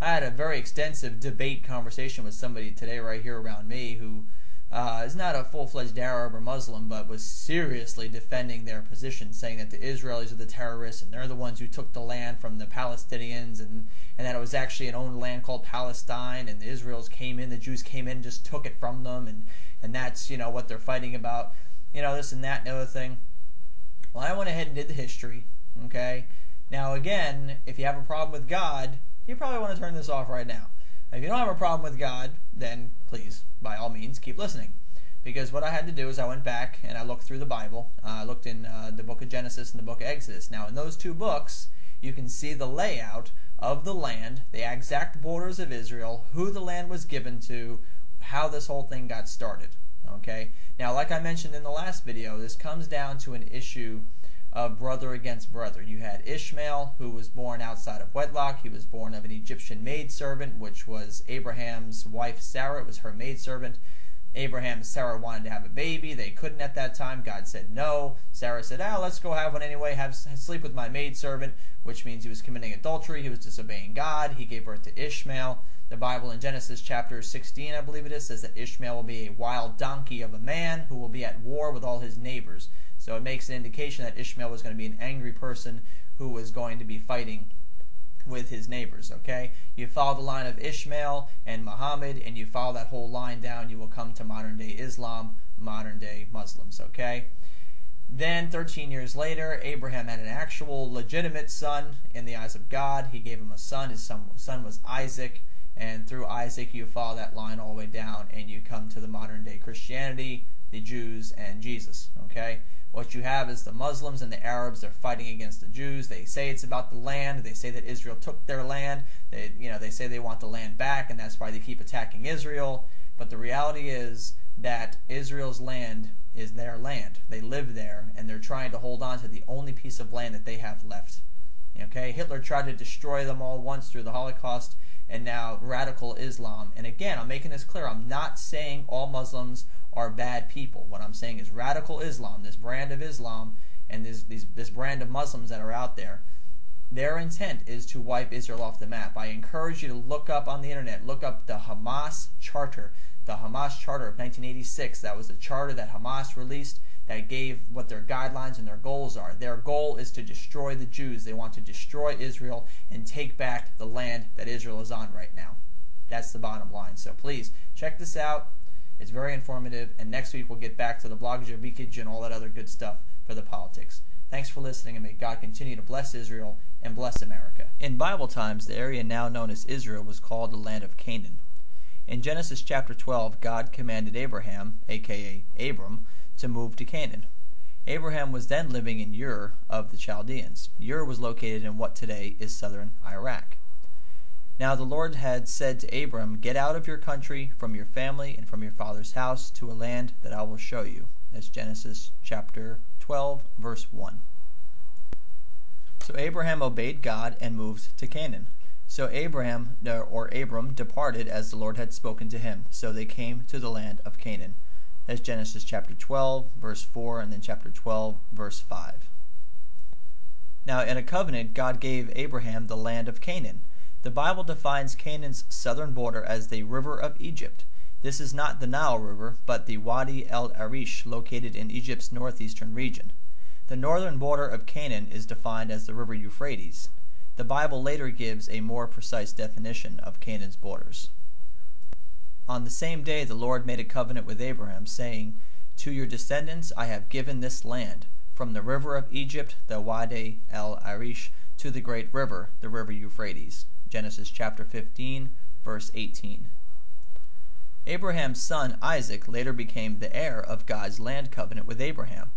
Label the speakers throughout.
Speaker 1: I had a very extensive debate conversation with somebody today right here around me who is not a full-fledged Arab or Muslim, but was seriously defending their position, saying that the Israelis are the terrorists and they're the ones who took the land from the Palestinians, and that it was actually an owned land called Palestine, and the Jews came in and just took it from them, and that's, what they're fighting about, this and that and the other thing. Well, I went ahead and did the history, okay? Now, again, if you have a problem with God, you probably want to turn this off right now. If you don't have a problem with God, then please, by all means, keep listening. Because what I had to do is I went back and I looked through the Bible. I looked in the book of Genesis and the book of Exodus. Now, in those two books, you can see the layout of the land, the exact borders of Israel, who the land was given to, how this whole thing got started. Okay? Now, like I mentioned in the last video, this comes down to an issue of brother against brother. You had Ishmael, who was born outside of wedlock. He was born of an Egyptian maidservant, which was Abraham's wife Sarah. It was her maidservant. Abraham and Sarah wanted to have a baby. They couldn't at that time. God said no. Sarah said, let's go have one anyway. Sleep with my maidservant, which means he was committing adultery. He was disobeying God. He gave birth to Ishmael. The Bible in Genesis chapter 16, I believe it is, says that Ishmael will be a wild donkey of a man who will be at war with all his neighbors. So it makes an indication that Ishmael was going to be an angry person who was going to be fighting with his neighbors, okay? You follow the line of Ishmael and Muhammad, and you follow that whole line down, you will come to modern-day Islam, modern-day Muslims, okay? Then, 13 years later, Abraham had an actual legitimate son in the eyes of God. He gave him a son. His son was Isaac, and through Isaac you follow that line all the way down, and you come to the modern-day Christianity, the Jews, and Jesus, okay? What you have is the Muslims and the Arabs. They're fighting against the Jews. They say it's about the land. They say that Israel took their land. They say they want the land back, and that's why they keep attacking Israel. But the reality is that Israel's land is their land. They live there, and they're trying to hold on to the only piece of land that they have left. Okay, Hitler tried to destroy them all once through the Holocaust, and now radical Islam. And again, I'm making this clear. I'm not saying all Muslims are bad people. What I'm saying is radical Islam, this brand of Islam, and this brand of Muslims that are out there, their intent is to wipe Israel off the map. I encourage you to look up on the internet, look up the Hamas Charter. The Hamas Charter of 1986, that was the charter that Hamas released that gave what their guidelines and their goals are. Their goal is to destroy the Jews. They want to destroy Israel and take back the land that Israel is on right now. That's the bottom line. So please, check this out. It's very informative, and next week we'll get back to the Blogger, Bikij, and all that other good stuff for the politics. Thanks for listening, and may God continue to bless Israel and bless America. In Bible times, the area now known as Israel was called the land of Canaan. In Genesis chapter 12, God commanded Abraham, aka Abram, to move to Canaan. Abraham was then living in Ur of the Chaldeans. Ur was located in what today is southern Iraq. Now the Lord had said to Abram, "Get out of your country, from your family, and from your father's house, to a land that I will show you." That's Genesis chapter 12, verse 1. So Abraham obeyed God and moved to Canaan. So Abram departed as the Lord had spoken to him. So they came to the land of Canaan. That's Genesis chapter 12, verse 4, and then chapter 12, verse 5. Now in a covenant, God gave Abraham the land of Canaan. The Bible defines Canaan's southern border as the river of Egypt. This is not the Nile River, but the Wadi el-Arish, located in Egypt's northeastern region. The northern border of Canaan is defined as the river Euphrates. The Bible later gives a more precise definition of Canaan's borders. On the same day the Lord made a covenant with Abraham, saying, "To your descendants I have given this land, from the river of Egypt, the Wadi el-Arish, to the great river, the river Euphrates." Genesis chapter 15, verse 18. Abraham's son Isaac later became the heir of God's land covenant with Abraham.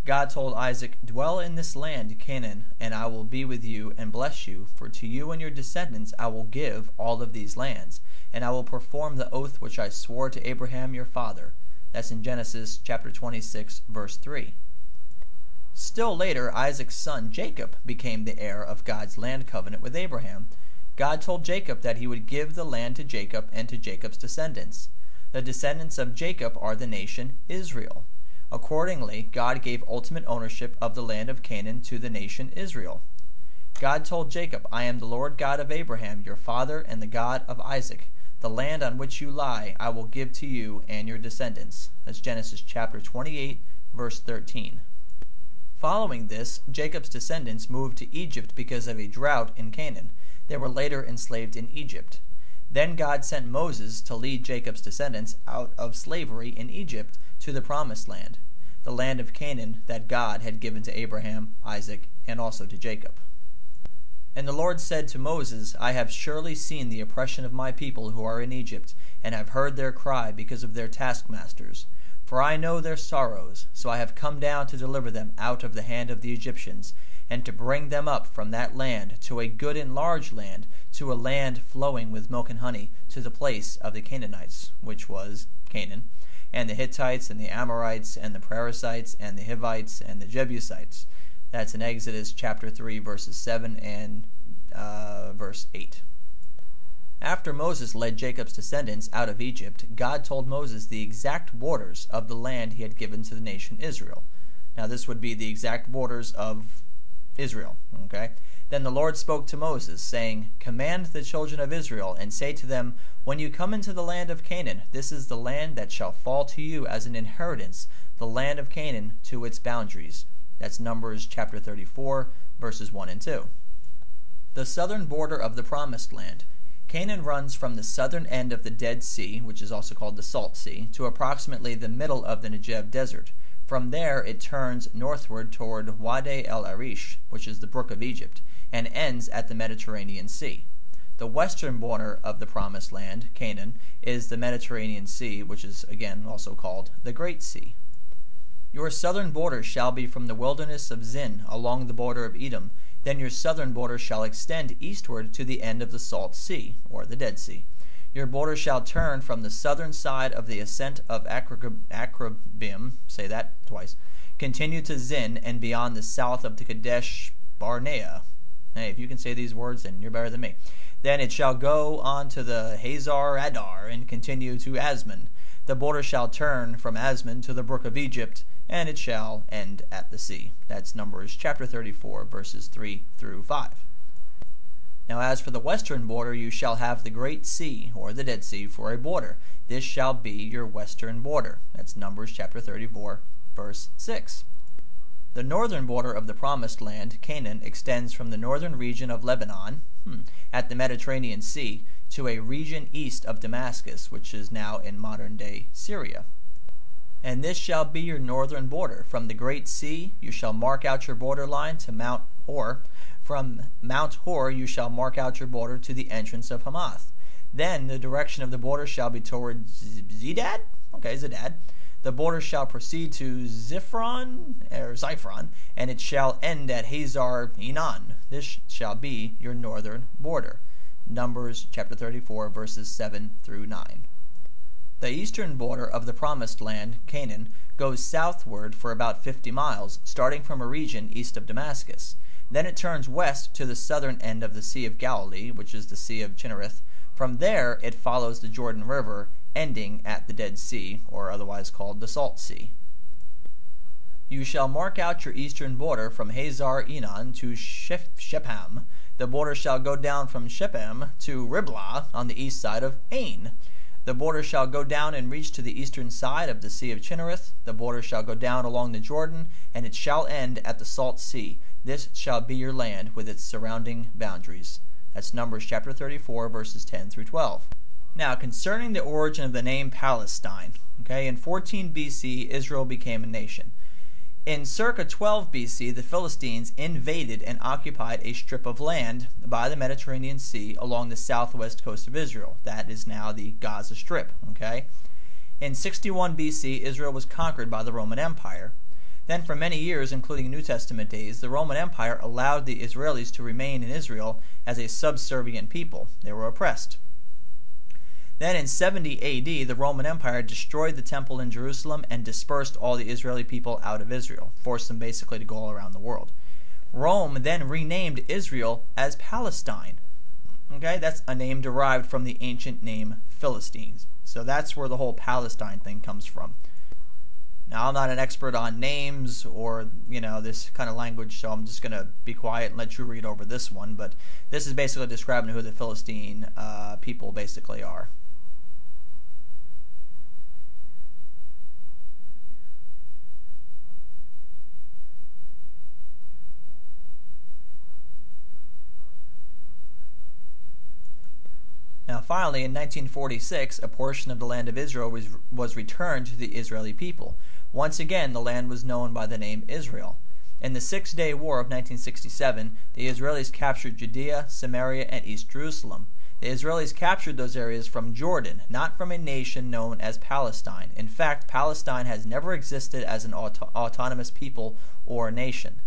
Speaker 1: God told Isaac, "Dwell in this land, Canaan, and I will be with you and bless you, for to you and your descendants I will give all of these lands, and I will perform the oath which I swore to Abraham your father." That's in Genesis chapter 26, verse 3. Still later, Isaac's son Jacob became the heir of God's land covenant with Abraham. God told Jacob that he would give the land to Jacob and to Jacob's descendants. The descendants of Jacob are the nation Israel. Accordingly, God gave ultimate ownership of the land of Canaan to the nation Israel. God told Jacob, I am the Lord God of Abraham, your father, and the God of Isaac. The land on which you lie I will give to you and your descendants. That's Genesis chapter 28, verse 13. Following this, Jacob's descendants moved to Egypt because of a drought in Canaan. They were later enslaved in Egypt. Then God sent Moses to lead Jacob's descendants out of slavery in Egypt to the promised land, the land of Canaan that God had given to Abraham, Isaac, and also to Jacob. And the Lord said to Moses, I have surely seen the oppression of my people who are in Egypt, and have heard their cry because of their taskmasters. For I know their sorrows, so I have come down to deliver them out of the hand of the Egyptians, and to bring them up from that land to a good and large land, to a land flowing with milk and honey, to the place of the Canaanites, which was Canaan, and the Hittites, and the Amorites, and the Perizzites, and the Hivites, and the Jebusites. That's in Exodus chapter 3, verses 7 and verse 8. After Moses led Jacob's descendants out of Egypt, God told Moses the exact borders of the land he had given to the nation Israel. Now this would be the exact borders of Israel. Okay. Then the Lord spoke to Moses, saying, Command the children of Israel, and say to them, When you come into the land of Canaan, this is the land that shall fall to you as an inheritance, the land of Canaan to its boundaries. That's Numbers chapter 34, verses 1 and 2. The southern border of the Promised Land. Canaan runs from the southern end of the Dead Sea, which is also called the Salt Sea, to approximately the middle of the Negev Desert. From there, it turns northward toward Wadi el Arish, which is the Brook of Egypt, and ends at the Mediterranean Sea. The western border of the Promised Land, Canaan, is the Mediterranean Sea, which is again also called the Great Sea. Your southern border shall be from the wilderness of Zin along the border of Edom. Then your southern border shall extend eastward to the end of the Salt Sea, or the Dead Sea. Your border shall turn from the southern side of the ascent of Akrabim, say that twice, continue to Zin, and beyond the south of the Kadesh Barnea. Hey, if you can say these words, then you're better than me. Then it shall go on to the Hazar Adar, and continue to Asman. The border shall turn from Asman to the Brook of Egypt, and it shall end at the sea. That's Numbers chapter 34, verses 3 through 5. Now as for the western border, you shall have the Great Sea, or the Dead Sea, for a border. This shall be your western border. That's Numbers chapter 34, verse 6. The northern border of the Promised Land, Canaan, extends from the northern region of Lebanon, at the Mediterranean Sea, to a region east of Damascus, which is now in modern-day Syria. And this shall be your northern border. From the Great Sea you shall mark out your borderline to Mount Hor. From Mount Hor you shall mark out your border to the entrance of Hamath. Then the direction of the border shall be toward Zedad. The border shall proceed to Ziphron, and it shall end at Hazar Enan. This shall be your northern border. Numbers chapter 34, verses 7 through 9. The eastern border of the Promised Land, Canaan, goes southward for about 50 miles, starting from a region east of Damascus. Then it turns west to the southern end of the Sea of Galilee, which is the Sea of Chinnereth. From there, it follows the Jordan River, ending at the Dead Sea, or otherwise called the Salt Sea. You shall mark out your eastern border from Hazar Enan to Shephem. The border shall go down from Shephem to Riblah on the east side of Ain. The border shall go down and reach to the eastern side of the Sea of Chinnereth. The border shall go down along the Jordan, and it shall end at the Salt Sea. This shall be your land with its surrounding boundaries. That's Numbers chapter 34, verses 10 through 12. Now, concerning the origin of the name Palestine, in 14 BC, Israel became a nation. In circa 12 BC, the Philistines invaded and occupied a strip of land by the Mediterranean Sea along the southwest coast of Israel. That is now the Gaza Strip. In 61 BC, Israel was conquered by the Roman Empire. Then for many years, including New Testament days, the Roman Empire allowed the Israelis to remain in Israel as a subservient people. They were oppressed. Then in 70 AD, the Roman Empire destroyed the temple in Jerusalem and dispersed all the Israeli people out of Israel, forced them basically to go all around the world. Rome then renamed Israel as Palestine. That's a name derived from the ancient name Philistines. So that's where the whole Palestine thing comes from. Now, I'm not an expert on names or, this kind of language, so I'm just going to be quiet and let you read over this one. But this is basically describing who the Philistine people basically are. Now, finally, in 1946, a portion of the land of Israel was returned to the Israeli people. Once again, the land was known by the name Israel. In the Six-Day War of 1967, the Israelis captured Judea, Samaria, and East Jerusalem. The Israelis captured those areas from Jordan, not from a nation known as Palestine. In fact, Palestine has never existed as an autonomous people or nation.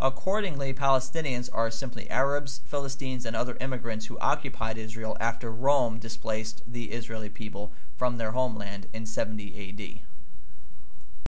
Speaker 1: Accordingly, Palestinians are simply Arabs, Philistines, and other immigrants who occupied Israel after Rome displaced the Israeli people from their homeland in 70 AD.